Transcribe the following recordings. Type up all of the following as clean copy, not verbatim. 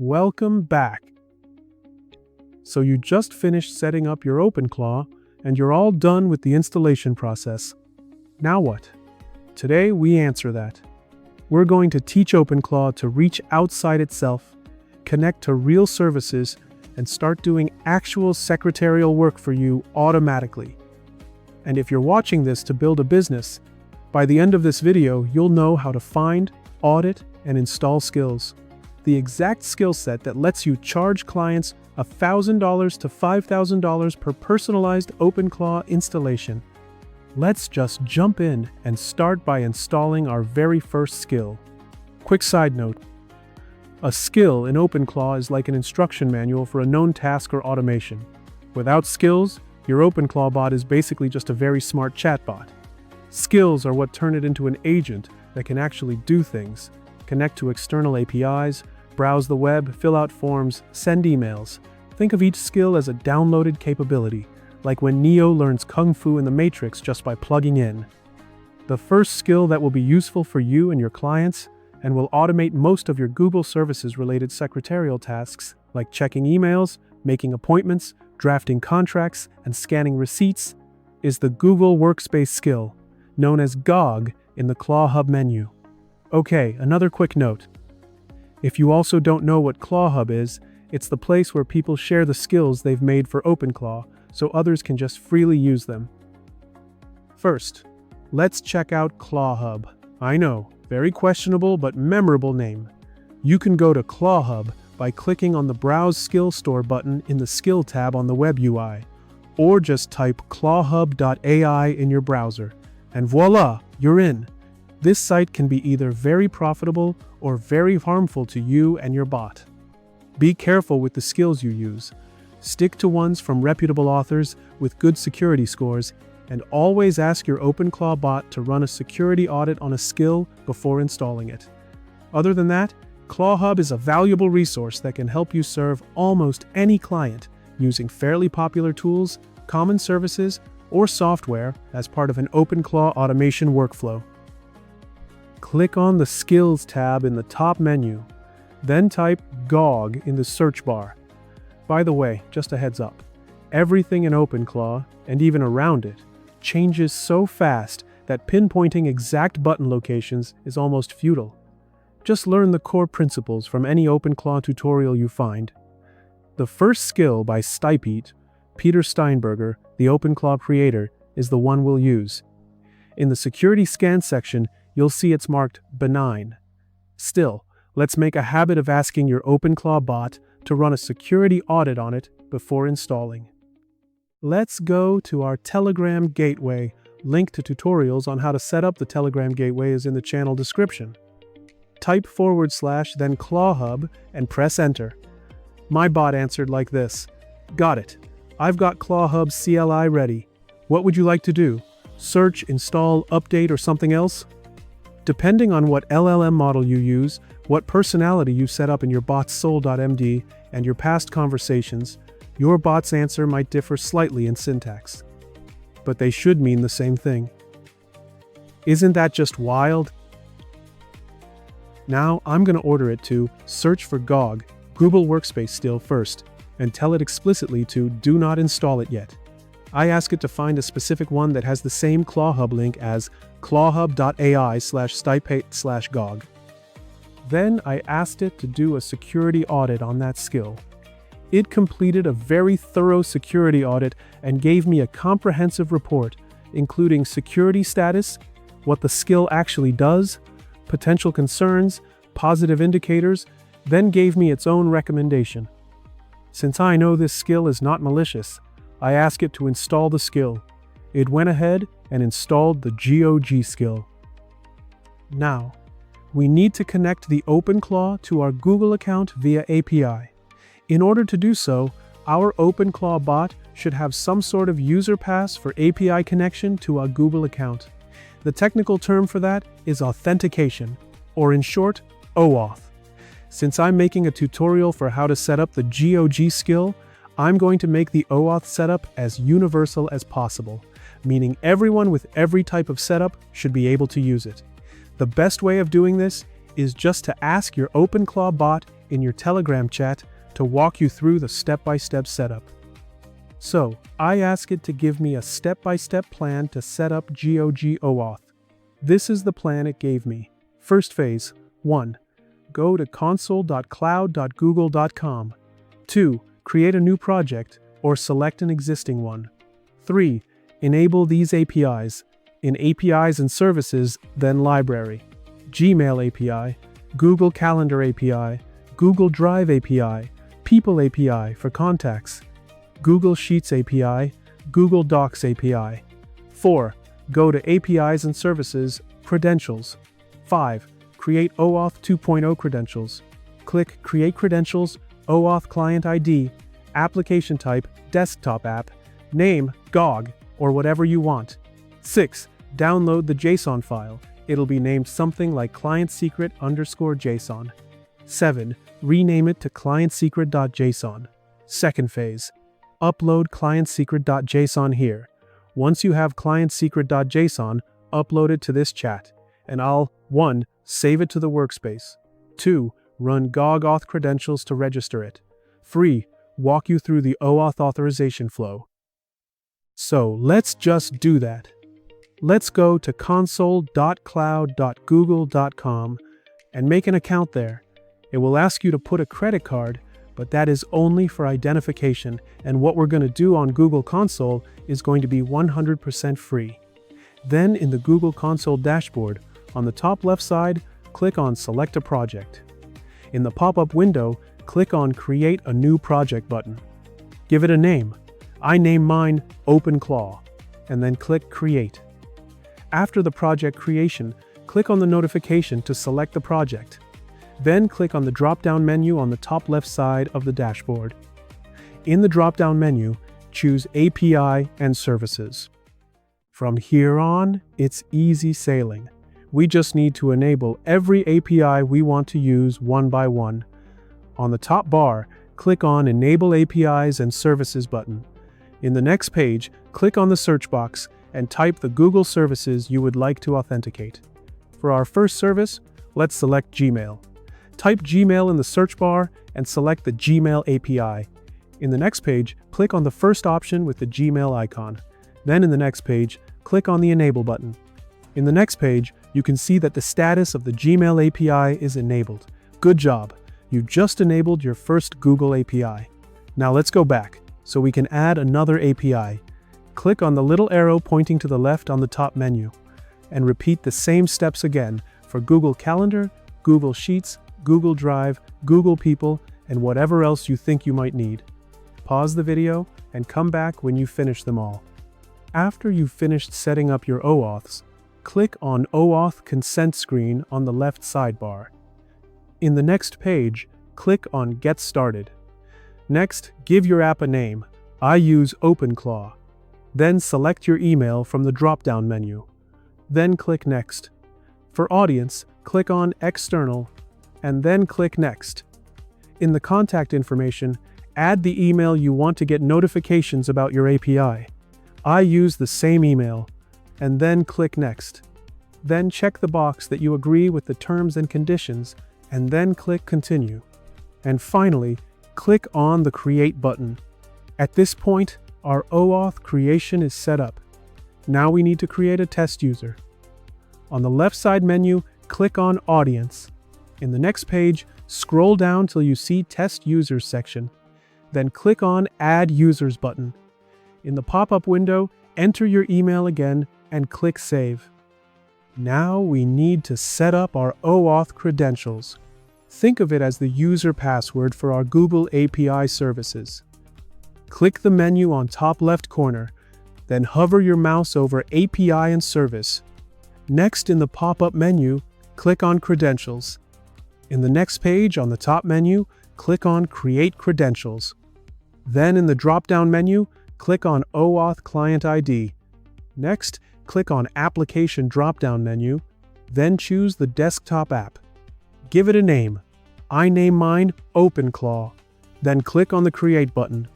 Welcome back. So you just finished setting up your OpenClaw and you're all done with the installation process. Now what? Today we answer that. We're going to teach OpenClaw to reach outside itself, connect to real services, and start doing actual secretarial work for you automatically. And if you're watching this to build a business, by the end of this video you'll know how to find, audit, and install skills. The exact skill set that lets you charge clients $1,000 to $5,000 per personalized OpenClaw installation. Let's just jump in and start by installing our very first skill. Quick side note. A skill in OpenClaw is like an instruction manual for a known task or automation. Without skills, your OpenClaw bot is basically just a very smart chatbot. Skills are what turn it into an agent that can actually do things, connect to external APIs, browse the web, fill out forms, send emails. Think of each skill as a downloaded capability, like when Neo learns Kung Fu in the Matrix just by plugging in. The first skill that will be useful for you and your clients, and will automate most of your Google Services-related secretarial tasks, like checking emails, making appointments, drafting contracts, and scanning receipts, is the Google Workspace skill, known as GOG in the ClawHub menu. Okay, another quick note. If you also don't know what ClawHub is, it's the place where people share the skills they've made for OpenClaw, so others can just freely use them. First, let's check out ClawHub. I know, very questionable but memorable name. You can go to ClawHub by clicking on the Browse Skill Store button in the Skill tab on the web UI, or just type clawhub.ai in your browser, and voila, you're in. This site can be either very profitable or very harmful to you and your bot. Be careful with the skills you use. Stick to ones from reputable authors with good security scores, and always ask your OpenClaw bot to run a security audit on a skill before installing it. Other than that, ClawHub is a valuable resource that can help you serve almost any client using fairly popular tools, common services, or software as part of an OpenClaw automation workflow. Click on the Skills tab in the top menu, then type GOG in the search bar. By the way, just a heads up, everything in OpenClaw, and even around it, changes so fast that pinpointing exact button locations is almost futile. Just learn the core principles from any OpenClaw tutorial you find. The first skill by Peter Steinberger, the OpenClaw creator, is the one we'll use. In the security scan section, you'll see it's marked benign. Still, let's make a habit of asking your OpenClaw bot to run a security audit on it before installing. Let's go to our Telegram gateway. Link to tutorials on how to set up the Telegram gateway is in the channel description. Type / then ClawHub and press enter. My bot answered like this. Got it. I've got ClawHub CLI ready. What would you like to do? Search, install, update, or something else? Depending on what LLM model you use, what personality you set up in your bot's soul.md, and your past conversations, your bot's answer might differ slightly in syntax. But they should mean the same thing. Isn't that just wild? Now I'm going to order it to search for GOG, Google Workspace still first, and tell it explicitly to do not install it yet. I ask it to find a specific one that has the same ClawHub link as clawhub.ai/stipate/gog. Then I asked it to do a security audit on that skill. It completed a very thorough security audit and gave me a comprehensive report, including security status, what the skill actually does, potential concerns, positive indicators, then gave me its own recommendation. Since I know this skill is not malicious, I asked it to install the skill. It went ahead and installed the GOG Skill. Now, we need to connect the OpenClaw to our Google account via API. In order to do so, our OpenClaw bot should have some sort of user pass for API connection to our Google account. The technical term for that is authentication, or in short, OAuth. Since I'm making a tutorial for how to set up the GOG skill, I'm going to make the OAuth setup as universal as possible, meaning everyone with every type of setup should be able to use it. The best way of doing this is just to ask your OpenClaw bot in your Telegram chat to walk you through the step-by-step setup. So, I ask it to give me a step-by-step plan to set up GOG OAuth. This is the plan it gave me. First phase, 1. Go to console.cloud.google.com. 2. Create a new project or select an existing one. 3. Enable these APIs. In APIs and services, then library. Gmail API, Google Calendar API, Google Drive API, People API for contacts, Google Sheets API, Google Docs API. 4. Go to APIs and services, credentials. 5. Create OAuth 2.0 credentials. Click Create Credentials, OAuth Client ID, application type, desktop app, name, GOG, or whatever you want. 6. Download the JSON file. It'll be named something like clientsecret_JSON. 7. Rename it to clientsecret.json. Second phase. Upload clientsecret.json here. Once you have clientsecret.json, upload it to this chat, and I'll 1. Save it to the workspace. 2. Run GOG Auth credentials to register it. 3. Walk you through the OAuth authorization flow. So let's just do that. Let's go to console.cloud.google.com and make an account there. It will ask you to put a credit card, but that is only for identification, and what we're going to do on Google Console is going to be 100% free. Then in the Google Console dashboard, on the top left side, click on Select a Project. In the pop-up window, click on Create a New Project button. Give it a name. I name mine OpenClaw, and then click Create. After the project creation, click on the notification to select the project. Then click on the drop-down menu on the top left side of the dashboard. In the drop-down menu, choose API and Services. From here on, it's easy sailing. We just need to enable every API we want to use one by one. On the top bar, click on Enable APIs and Services button. In the next page, click on the search box and type the Google services you would like to authenticate. For our first service, let's select Gmail. Type Gmail in the search bar and select the Gmail API. In the next page, click on the first option with the Gmail icon. Then in the next page, click on the Enable button. In the next page, you can see that the status of the Gmail API is enabled. Good job! You just enabled your first Google API. Now let's go back, so we can add another API. Click on the little arrow pointing to the left on the top menu, and repeat the same steps again for Google Calendar, Google Sheets, Google Drive, Google People, and whatever else you think you might need. Pause the video and come back when you finish them all. After you've finished setting up your OAuths, click on OAuth Consent screen on the left sidebar. In the next page, click on Get Started. Next, give your app a name. I use OpenClaw. Then select your email from the drop-down menu. Then click Next. For Audience, click on External, and then click Next. In the contact information, add the email you want to get notifications about your API. I use the same email, and then click Next. Then check the box that you agree with the terms and conditions, and then click Continue. And finally, click on the Create button. At this point, our OAuth creation is set up. Now we need to create a test user. On the left side menu, click on Audience. In the next page, scroll down till you see Test Users section. Then click on Add Users button. In the pop-up window, enter your email again and click Save. Now we need to set up our OAuth credentials. Think of it as the user password for our Google API services. Click the menu on top left corner, then hover your mouse over API and Service. Next in the pop-up menu, click on Credentials. In the next page on the top menu, click on Create Credentials. Then in the drop-down menu, click on OAuth Client ID. Next, click on Application drop-down menu, then choose the desktop app. Give it a name. I name mine OpenClaw. Then click on the Create button.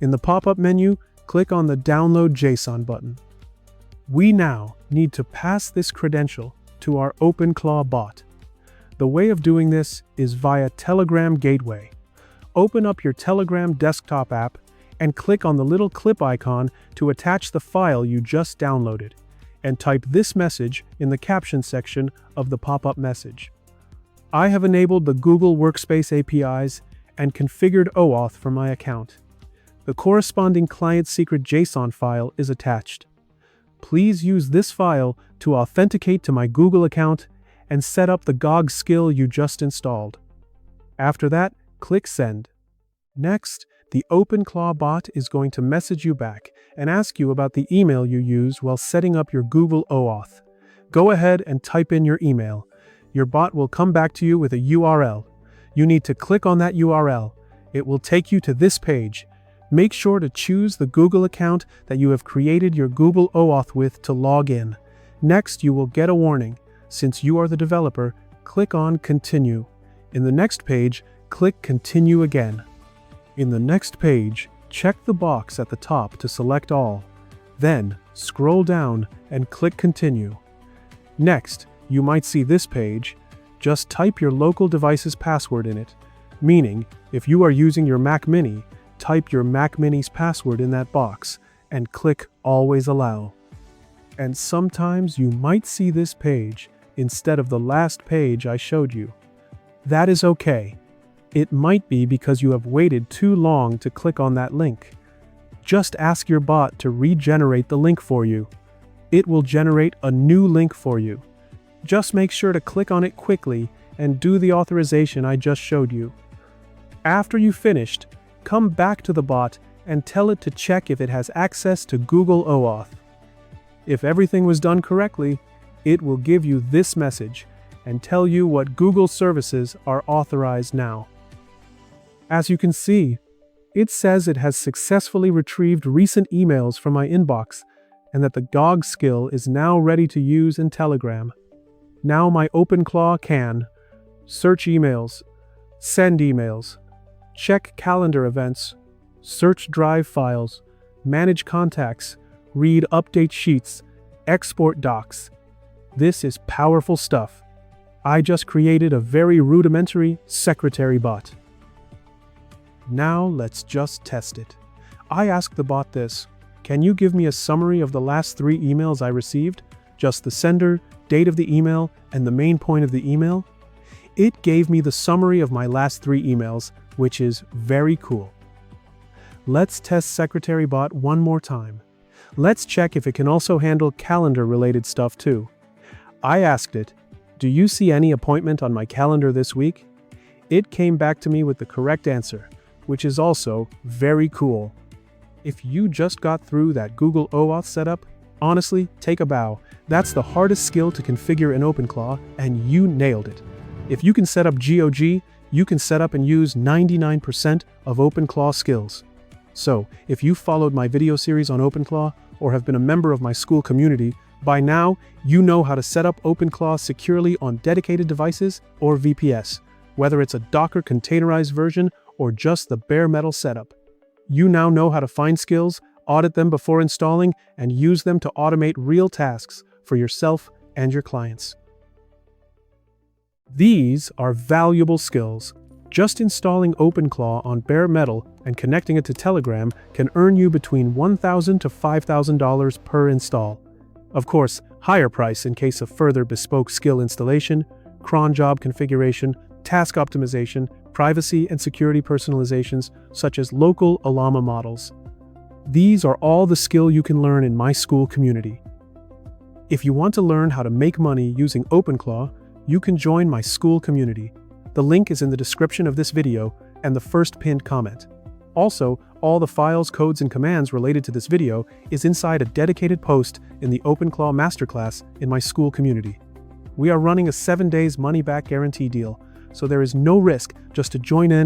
In the pop-up menu, click on the Download JSON button. We now need to pass this credential to our OpenClaw bot. The way of doing this is via Telegram Gateway. Open up your Telegram desktop app and click on the little clip icon to attach the file you just downloaded, and type this message in the caption section of the pop-up message. I have enabled the Google Workspace APIs and configured OAuth for my account. The corresponding client secret JSON file is attached. Please use this file to authenticate to my Google account and set up the GOG Skill you just installed. After that, click Send. Next, the OpenClaw bot is going to message you back and ask you about the email you used while setting up your Google OAuth. Go ahead and type in your email. Your bot will come back to you with a URL. You need to click on that URL. It will take you to this page. Make sure to choose the Google account that you have created your Google OAuth with to log in. Next, you will get a warning. Since you are the developer, click on Continue. In the next page, click Continue again. In the next page, check the box at the top to select all. Then, scroll down and click Continue. Next, you might see this page. Just type your local device's password in it. Meaning, if you are using your Mac Mini, type your Mac Mini's password in that box and click Always Allow. And sometimes you might see this page instead of the last page I showed you. That is okay. It might be because you have waited too long to click on that link. Just ask your bot to regenerate the link for you. It will generate a new link for you. Just make sure to click on it quickly and do the authorization I just showed you. After you've finished, come back to the bot and tell it to check if it has access to Google OAuth. If everything was done correctly, it will give you this message and tell you what Google services are authorized now. As you can see, it says it has successfully retrieved recent emails from my inbox and that the GOG skill is now ready to use in Telegram. Now my OpenClaw can search emails, send emails, check calendar events, search drive files, manage contacts, read update sheets, export docs. This is powerful stuff. I just created a very rudimentary secretary bot. Now let's just test it. I asked the bot this: can you give me a summary of the last 3 emails I received? Just the sender, date of the email, and the main point of the email? It gave me the summary of my last 3 emails, which is very cool. Let's test Secretary Bot one more time. Let's check if it can also handle calendar-related stuff too. I asked it, do you see any appointment on my calendar this week? It came back to me with the correct answer, which is also very cool. If you just got through that Google OAuth setup, honestly, take a bow. That's the hardest skill to configure in OpenClaw, and you nailed it. If you can set up GOG, you can set up and use 99% of OpenClaw skills. So, if you followed my video series on OpenClaw or have been a member of my Skool community, by now you know how to set up OpenClaw securely on dedicated devices or VPS, whether it's a Docker containerized version or just the bare metal setup. You now know how to find skills, audit them before installing, and use them to automate real tasks for yourself and your clients. These are valuable skills. Just installing OpenClaw on bare metal and connecting it to Telegram can earn you between $1,000 to $5,000 per install. Of course, higher price in case of further bespoke skill installation, cron job configuration, task optimization, privacy and security personalizations, such as local Llama models. These are all the skill you can learn in my Skool community. If you want to learn how to make money using OpenClaw, you can join my Skool community. The link is in the description of this video and the first pinned comment. Also, all the files, codes, and commands related to this video is inside a dedicated post in the OpenClaw Masterclass in my Skool community. We are running a 7 days money-back guarantee deal, so there is no risk just to join in and